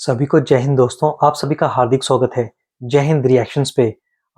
सभी को जय हिंद दोस्तों, आप सभी का हार्दिक स्वागत है जय हिंद रिएक्शंस पे।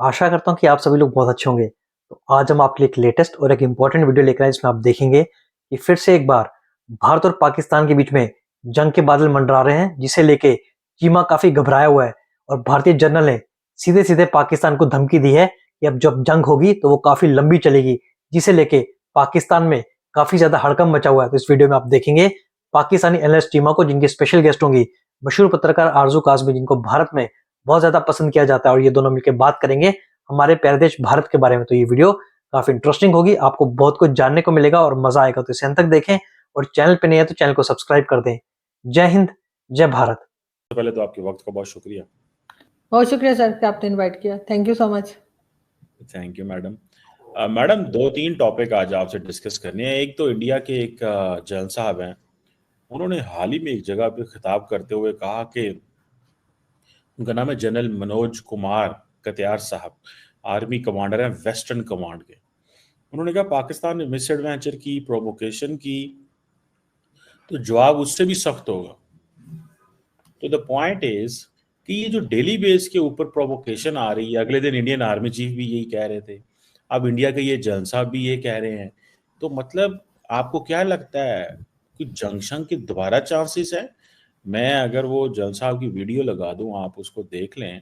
आशा करता हूँ कि आप सभी लोग बहुत अच्छे होंगे। तो आज हम आपके लिए एक लेटेस्ट और एक इम्पोर्टेंट वीडियो लेकर आए जिसमें आप देखेंगे कि फिर से एक बार भारत और पाकिस्तान के बीच में जंग के बादल मंडरा रहे हैं, जिसे लेके चीमा काफी घबराया हुआ है और भारतीय जनरल ने सीधे सीधे पाकिस्तान को धमकी दी है कि अब जब जंग होगी तो वो काफी लंबी चलेगी, जिसे लेके पाकिस्तान में काफी ज्यादा हड़कंप मचा हुआ है। तो इस वीडियो में आप देखेंगे पाकिस्तानी एनालिस्ट चीमा को, जिनकी स्पेशल गेस्ट होंगी मशहूर पत्रकार आरजू कासमी, जिनको भारत में बहुत ज्यादा पसंद किया जाता है, और ये दोनों मिलकर बात करेंगे हमारे प्यारे देश भारत के बारे में। तो ये वीडियो काफी इंटरेस्टिंग होगी, आपको बहुत कुछ जानने को मिलेगा और मजा आएगा। तो इसे अंत तक देखें और चैनल पे नहीं है तो चैनल को सब्सक्राइब कर दें। जय हिंद, जय भारत। पहले तो आपके वक्त का बहुत शुक्रिया। बहुत शुक्रिया सर कि आपने इनवाइट किया। Thank you so much. Thank you madam. Madam, 2-3 topic आज आपसे डिस्कस करने हैं। एक तो इंडिया के एक जनरल साहब हैं, उन्होंने हाल ही में एक जगह पे खिताब करते हुए कहा कि उनका नाम है जनरल मनोज कुमार कटियार साहब, आर्मी कमांडर हैं वेस्टर्न कमांड के। उन्होंने कहा पाकिस्तान ने मिस एडवेंचर की, प्रोवोकेशन की, तो जवाब उससे भी सख्त होगा। तो द पॉइंट इज कि ये जो डेली बेस के ऊपर प्रोवोकेशन आ रही है, अगले दिन इंडियन आर्मी चीफ भी यही कह रहे थे, अब इंडिया के ये जनरल साहब भी ये कह रहे हैं, तो मतलब आपको क्या लगता है कि जंक्शन के दोबारा चांसेस है? मैं अगर वो जनरल साहब की वीडियो लगा दूं, आप उसको देख लें,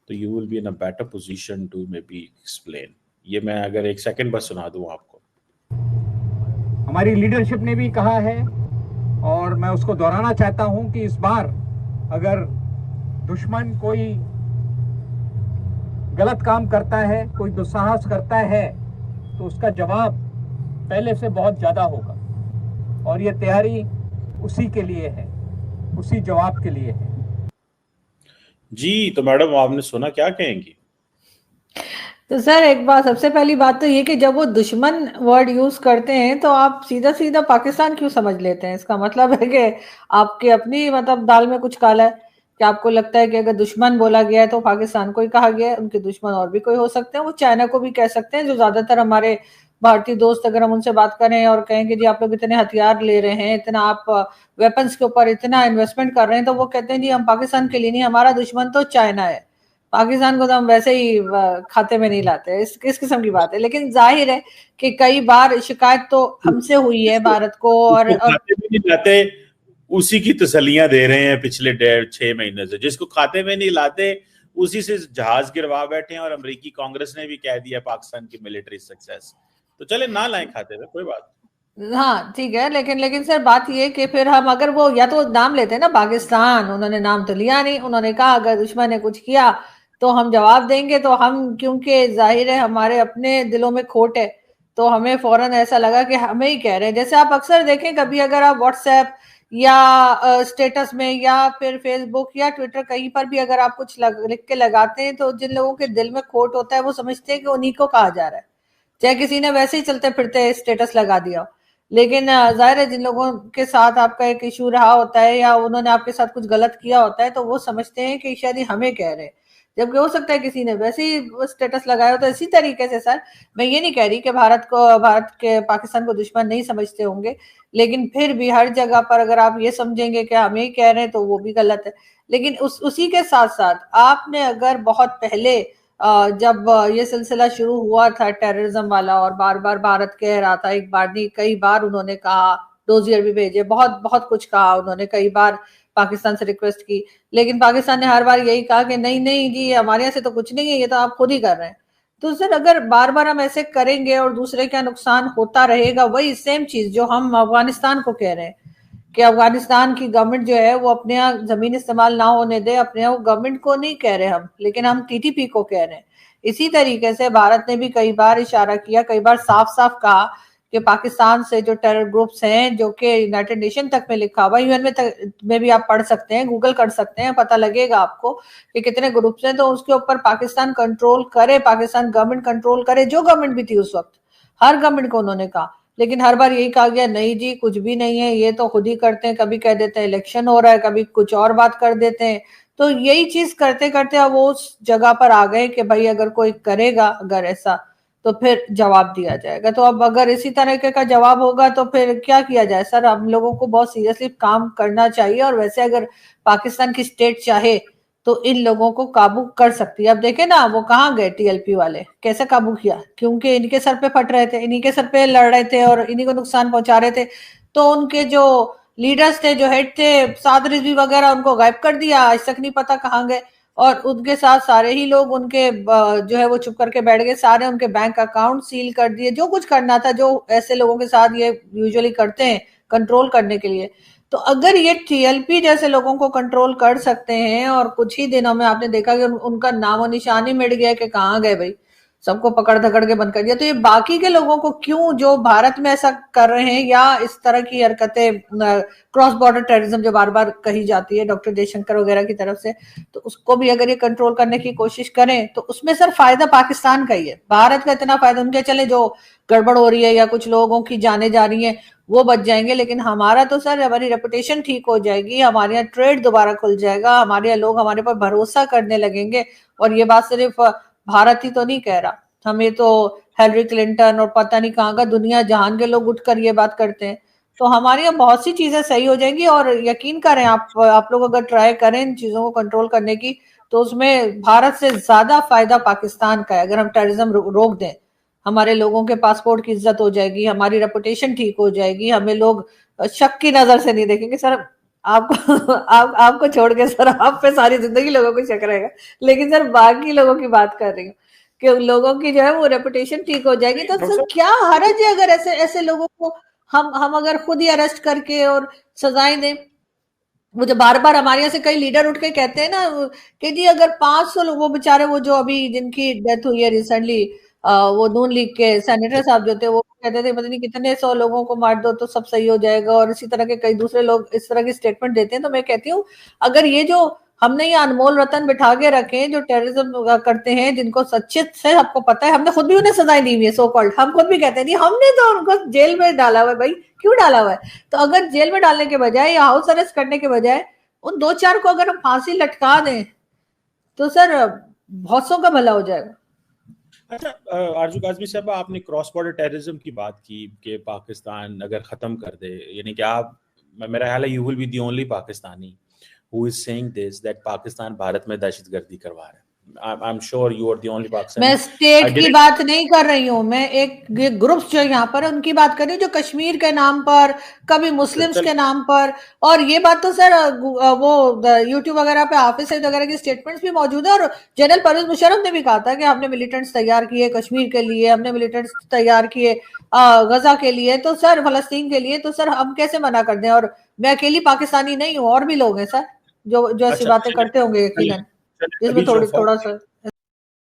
तो you will be in a better position to maybe explain. ये मैं अगर 1 सेकंड बस सुना दूं आपको। हमारी लीडरशिप ने भी कहा है और मैं उसको दोहराना चाहता हूं कि इस बार अगर दुश्मन कोई गलत काम करता है, कोई दुस्साहस करता है, तो उसका जवाब पहले से बहुत ज्यादा होगा और ये तैयारी उसी के लिए है, उसी जवाब के लिए है। जी, तो मैडम आपने सुना, क्या कहेंगी? तो सर एक बात, सबसे पहली बात तो ये कि जब वो दुश्मन वर्ड यूज करते हैं तो आप सीधा सीधा पाकिस्तान क्यों समझ लेते हैं? इसका मतलब है कि आपकी अपनी मतलब दाल में कुछ काला है, कि आपको लगता है कि अगर दुश्मन बोला गया है तो पाकिस्तान को ही कहा गया है। उनके दुश्मन और भी कोई हो सकते हैं, वो चाइना को भी कह सकते हैं, जो ज्यादातर हमारे भारतीय दोस्त, अगर हम उनसे बात करें और कहें कि जी आप लोग इतने हथियार ले रहे हैं, इतना आप वेपन्स के ऊपर इतना इन्वेस्टमेंट कर रहे हैं, तो वो कहते हैं जी हम पाकिस्तान के लिए नहीं, हमारा दुश्मन तो चाइना है, पाकिस्तान को तो हम वैसे ही खाते में नहीं लाते। इस किस्म की बात है। लेकिन जाहिर है कि कई बार शिकायत तो हमसे हुई है भारत को, और खाते में नहीं लाते, उसी की तसल्लियां दे रहे हैं पिछले 1.5-6 महीने से। जिसको खाते में नहीं लाते उसी से जहाज गिरवा बैठे हैं, और अमेरिकी कांग्रेस ने भी कह दिया पाकिस्तान की मिलिट्री सक्सेस। तो चले ना लाएं खाते में, कोई बात। हाँ ठीक है, लेकिन सर बात ये कि फिर हम अगर वो या तो नाम लेते हैं ना पाकिस्तान, उन्होंने नाम तो लिया नहीं, उन्होंने कहा अगर दुश्मन ने कुछ किया तो हम जवाब देंगे। तो हम, क्योंकि जाहिर है हमारे अपने दिलों में खोट है, तो हमें फौरन ऐसा लगा कि हमें ही कह रहे हैं। जैसे आप अक्सर देखें, कभी अगर आप व्हाट्सएप या स्टेटस में या फिर फेसबुक या ट्विटर कहीं पर भी अगर आप कुछ लिख के लगाते हैं, तो जिन लोगों के दिल में खोट होता है वो समझते हैं कि उन्हीं को कहा जा रहा है, चाहे किसी ने वैसे ही चलते फिरते स्टेटस लगा दिया। लेकिन जाहिर है जिन लोगों के साथ आपका एक इशू रहा होता है या उन्होंने आपके साथ कुछ गलत किया होता है, तो वो समझते हैं कि शायद हमें कह रहे हैं, जबकि हो सकता है किसी ने वैसे ही स्टेटस लगाया हो। तो इसी तरीके से सर, मैं ये नहीं कह रही कि भारत के पाकिस्तान को दुश्मन नहीं समझते होंगे, लेकिन फिर भी हर जगह पर अगर आप ये समझेंगे कि हमें ही कह रहे हैं तो वो भी गलत है। लेकिन उसी के साथ साथ आपने अगर बहुत पहले जब ये सिलसिला शुरू हुआ था टेररिज्म वाला, और बार बार भारत कह रहा था, एक बार नहीं कई बार उन्होंने कहा, डोजियर भी भेजे, बहुत बहुत कुछ कहा उन्होंने, कई बार पाकिस्तान से रिक्वेस्ट की, लेकिन पाकिस्तान ने हर बार यही कहा कि नहीं नहीं जी हमारे यहाँ से तो कुछ नहीं है, ये तो आप खुद ही कर रहे हैं। तो सर अगर बार बार हम ऐसे करेंगे और दूसरे का नुकसान होता रहेगा, वही सेम चीज जो हम अफगानिस्तान को कह रहे हैं कि अफगानिस्तान की गवर्नमेंट जो है वो अपने यहाँ जमीन इस्तेमाल ना होने दे, अपने यहाँ गवर्नमेंट को नहीं कह रहे हम, लेकिन हम टीटीपी को कह रहे हैं। इसी तरीके से भारत ने भी कई बार इशारा किया, कई बार साफ साफ कहा कि पाकिस्तान से जो टेरर ग्रुप्स हैं, जो कि यूनाइटेड नेशन तक में लिखा हुआ, यूएन में भी आप पढ़ सकते हैं, गूगल कर सकते हैं, पता लगेगा आपको कि कितने ग्रुप्स हैं, तो उसके ऊपर पाकिस्तान कंट्रोल करे, पाकिस्तान गवर्नमेंट कंट्रोल करे, जो गवर्नमेंट भी थी उस वक्त, हर गवर्नमेंट को उन्होंने कहा। लेकिन हर बार यही कहा गया नहीं जी कुछ भी नहीं है, ये तो खुद ही करते हैं, कभी कह देते हैं इलेक्शन हो रहा है, कभी कुछ और बात कर देते हैं। तो यही चीज करते करते अब वो उस जगह पर आ गए कि भाई अगर कोई करेगा अगर ऐसा, तो फिर जवाब दिया जाएगा। तो अब अगर इसी तरीके का जवाब होगा तो फिर क्या किया जाए सर? हम लोगों को बहुत सीरियसली काम करना चाहिए, और वैसे अगर पाकिस्तान की स्टेट चाहे तो इन लोगों को काबू कर सकती है। अब देखे ना वो कहाँ गए टीएलपी वाले, कैसे काबू किया? क्योंकि इनके सर पे फट रहे थे, इन्हीं के सर पे लड़ रहे थे और इन्हीं को नुकसान पहुंचा रहे थे। तो उनके जो लीडर्स थे, जो हेड थे, साद रिजवी वगैरह, उनको गायब कर दिया, आज तक नहीं पता कहाँ गए। और उनके साथ सारे ही लोग उनके जो है वो चुप करके बैठ गए, सारे उनके बैंक अकाउंट सील कर दिए, जो कुछ करना था, जो ऐसे लोगों के साथ ये यूजुअली करते हैं कंट्रोल करने के लिए। तो अगर ये टीएलपी जैसे लोगों को कंट्रोल कर सकते हैं, और कुछ ही दिनों में आपने देखा कि उनका नामो निशान ही मिट गया कि कहाँ गए भाई, सबको पकड़ धकड़ के बंद कर दिया। तो ये बाकी के लोगों को क्यों, जो भारत में ऐसा कर रहे हैं या इस तरह की हरकतें, क्रॉस बॉर्डर टेररिज्म जो बार बार कही जाती है डॉक्टर जयशंकर वगैरह की तरफ से, तो उसको भी अगर ये कंट्रोल करने की कोशिश करें तो उसमें सर फायदा पाकिस्तान का ही है। भारत का इतना फायदा, उनके चले जो गड़बड़ हो रही है या कुछ लोगों की जाने जा रही है वो बच जाएंगे, लेकिन हमारा तो सर, हमारी रेपुटेशन ठीक हो जाएगी, हमारे यहाँ ट्रेड दोबारा खुल जाएगा, हमारे यहाँ लोग हमारे पर भरोसा करने लगेंगे। और ये बात सिर्फ भारत ही तो नहीं कह रहा, हमें तो हिलरी क्लिंटन और पता नहीं कहाँ का दुनिया जहान के लोग उठकर ये बात करते हैं। तो हमारे यहाँ बहुत सी चीजें सही हो जाएंगी, और यकीन करें आप लोग अगर ट्राई करें इन चीजों को कंट्रोल करने की, तो उसमें भारत से ज्यादा फायदा पाकिस्तान का है। अगर हम टेररिज्म रोक दें, हमारे लोगों के पासपोर्ट की इज्जत हो जाएगी, हमारी रेपुटेशन ठीक हो जाएगी, हमें लोग शक की नजर से नहीं देखेंगे। सर आपको आपको छोड़ के सर, आप पे सारी जिंदगी लोगों को शक रहेगा, लेकिन सर बाकी लोगों की बात कर रही हूँ कि लोगों की जो है वो रेपुटेशन ठीक हो जाएगी। तो सर क्या हर्ज है अगर ऐसे ऐसे लोगों को हम अगर खुद ही अरेस्ट करके और सजाएं दें? मुझे बार बार हमारे यहाँ से कई लीडर उठ के कहते हैं ना कि जी अगर 500 लोग, वो बेचारे वो जो अभी जिनकी डेथ हुई है रिसेंटली, वो नून लीग के सेनेटर साहब जो थे, वो कहते थे पता नहीं कितने 100 लोगों को मार दो तो सब सही हो जाएगा, और इसी तरह के कई दूसरे लोग इस तरह की स्टेटमेंट देते हैं। तो मैं कहती हूँ अगर ये जो हमने ये अनमोल रतन बिठा के रखे हैं जो टेररिज्म करते हैं, जिनको सच्चे से सबको पता है, हमने खुद भी उन्हें सजाएं दी हुई है, सो कॉल्ड, हम खुद भी कहते हैं नहीं हमने तो उनको जेल में डाला हुआ है। भाई क्यों डाला हुआ है? तो अगर जेल में डालने के बजाय या हाउस अरेस्ट करने के बजाय उन 2-4 को अगर हम फांसी लटका दें तो सर बहुत सौ का भला हो जाएगा। अच्छा आरजू काज़मी साहब, आपने क्रॉस बॉर्डर टेररिज्म की बात की कि पाकिस्तान अगर खत्म कर दे, यानी कि आप, मेरा ख्याल है you will be the only Pakistani who is saying this, that Pakistan Bharat में दहशतगर्दी करवा रहा है। I'm sure you are the only Pakistani. मैं स्टेट की बात नहीं कर रही हूँ, मैं एक ग्रुप्स जो यहाँ पर है उनकी बात कर रही हूँ, जो कश्मीर के नाम पर, कभी मुस्लिम्स के नाम पर। और ये बात तो सर वो यूट्यूब वगैरह पे हाफिज सईद वगैरह की स्टेटमेंट्स भी मौजूद है, और जनरल परवेज मुशर्रफ ने भी कहा था कि हमने मिलिटेंट्स तैयार किए कश्मीर के लिए, हमने मिलिटेंट्स तैयार किए गजा के लिए, तो सर फलस्तीन के लिए, तो सर हम कैसे मना कर दें? और मैं अकेली पाकिस्तानी नहीं हूँ, और भी लोग हैं सर जो ऐसी बातें करते होंगे यकीनन, इसमें थोड़ा सा।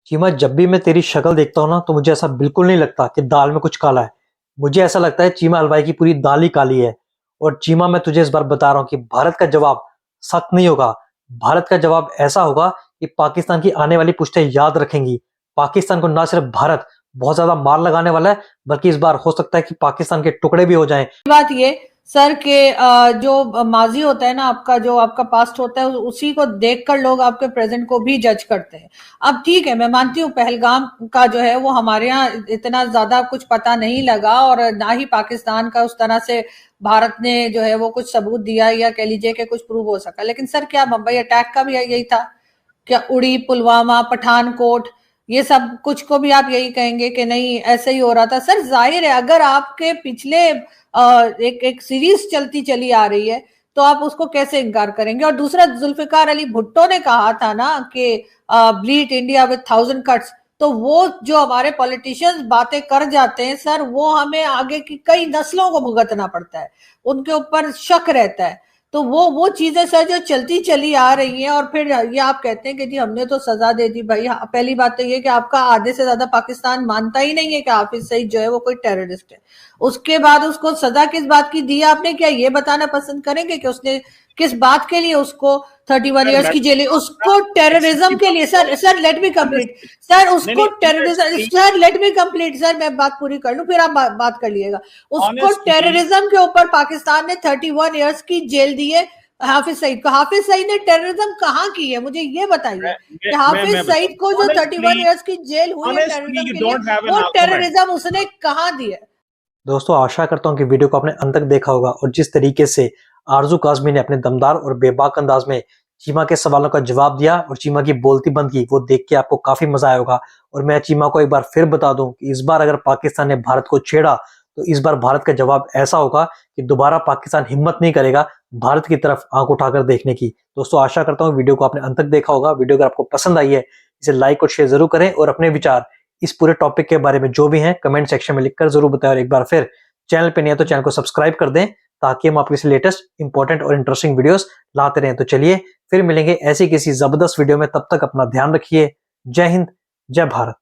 चीमा, जब भी मैं तेरी शक्ल देखता हूँ ना तो मुझे ऐसा बिल्कुल नहीं लगता कि दाल में कुछ काला है। मुझे ऐसा लगता है चीमा हलवाई की पूरी दाल ही काली है। और चीमा, मैं तुझे इस बार बता रहा हूँ कि भारत का जवाब सख्त नहीं होगा। भारत का जवाब ऐसा होगा कि पाकिस्तान की आने वाली पुश्तें याद रखेंगी। पाकिस्तान को ना सिर्फ भारत बहुत ज्यादा मार लगाने वाला है, बल्कि इस बार हो सकता है कि पाकिस्तान के टुकड़े भी हो जाएं। बात ये सर के जो माजी होता है ना आपका, जो आपका पास्ट होता है, उसी को देखकर लोग आपके प्रेजेंट को भी जज करते हैं। अब ठीक है, मैं मानती हूँ पहलगाम का जो है वो हमारे यहाँ इतना ज्यादा कुछ पता नहीं लगा, और ना ही पाकिस्तान का उस तरह से भारत ने जो है वो कुछ सबूत दिया या कह लीजिए कि कुछ प्रूव हो सका। लेकिन सर क्या मुंबई अटैक का भी यही था? क्या उड़ी, पुलवामा, पठानकोट, ये सब कुछ को भी आप यही कहेंगे कि नहीं ऐसे ही हो रहा था? सर जाहिर है अगर आपके पिछले एक सीरीज चलती चली आ रही है तो आप उसको कैसे इनकार करेंगे? और दूसरा, जुल्फिकार अली भुट्टो ने कहा था ना कि ब्लीड इंडिया विद 1000 कट्स, तो वो जो हमारे पॉलिटिशियंस बातें कर जाते हैं सर, वो हमें आगे की कई नस्लों को भुगतना पड़ता है, उनके ऊपर शक रहता है। तो वो चीजें सर जो चलती चली आ रही हैं, और फिर ये आप कहते हैं कि जी हमने तो सजा दे दी। भाई पहली बात तो ये कि आपका आधे से ज्यादा पाकिस्तान मानता ही नहीं है कि हाफिज सईद जो है वो कोई टेररिस्ट है। उसके बाद उसको सजा किस बात की दी आपने? क्या ये बताना पसंद करेंगे कि उसने किस बात के लिए उसको 31 इयर्स की जेल? उसको टेररिज्म के लिए। Sir let me complete sir, उसको terrorism, sir let me complete sir, मैं बात पूरी कर लूं फिर आप बात कर लीजिएगा। उसको टेररिज्म के ऊपर पाकिस्तान ने 31 इयर्स की जेल दी है, हाफिज सईद को। हाफिज सईद ने टेररिज्म कहाँ की है, मुझे ये बताइए कि हाफिज सईद को जो 31 इयर्स की जेल हुई है टेररिज्म के लिए, वो टेररिज्म उसने कहाँ दी है? दोस्तों आशा करता हूँ कि वीडियो को आपने अंत तक देखा होगा और जिस तरीके से आरजू काज़मी ने अपने दमदार और बेबाक अंदाज में चीमा के सवालों का जवाब दिया और चीमा की बोलती बंद की, वो देख के आपको काफी मजा आया होगा। और मैं चीमा को एक बार फिर बता दूं कि इस बार अगर पाकिस्तान ने भारत को छेड़ा तो इस बार भारत का जवाब ऐसा होगा कि दोबारा पाकिस्तान हिम्मत नहीं करेगा भारत की तरफ आंख उठाकर देखने की। दोस्तों आशा करता हूँ वीडियो को आपने अंत तक देखा होगा। वीडियो अगर आपको पसंद आई है इसे लाइक और शेयर जरूर करें और अपने विचार इस पूरे टॉपिक के बारे में जो भी हैं कमेंट सेक्शन में लिखकर जरूर बताएं। और एक बार फिर चैनल पे नहीं है तो चैनल को सब्सक्राइब कर दें ताकि हम आपके लेटेस्ट इंपॉर्टेंट और इंटरेस्टिंग वीडियोस लाते रहें। तो चलिए फिर मिलेंगे ऐसी किसी जबरदस्त वीडियो में, तब तक अपना ध्यान रखिए। जय हिंद, जय भारत।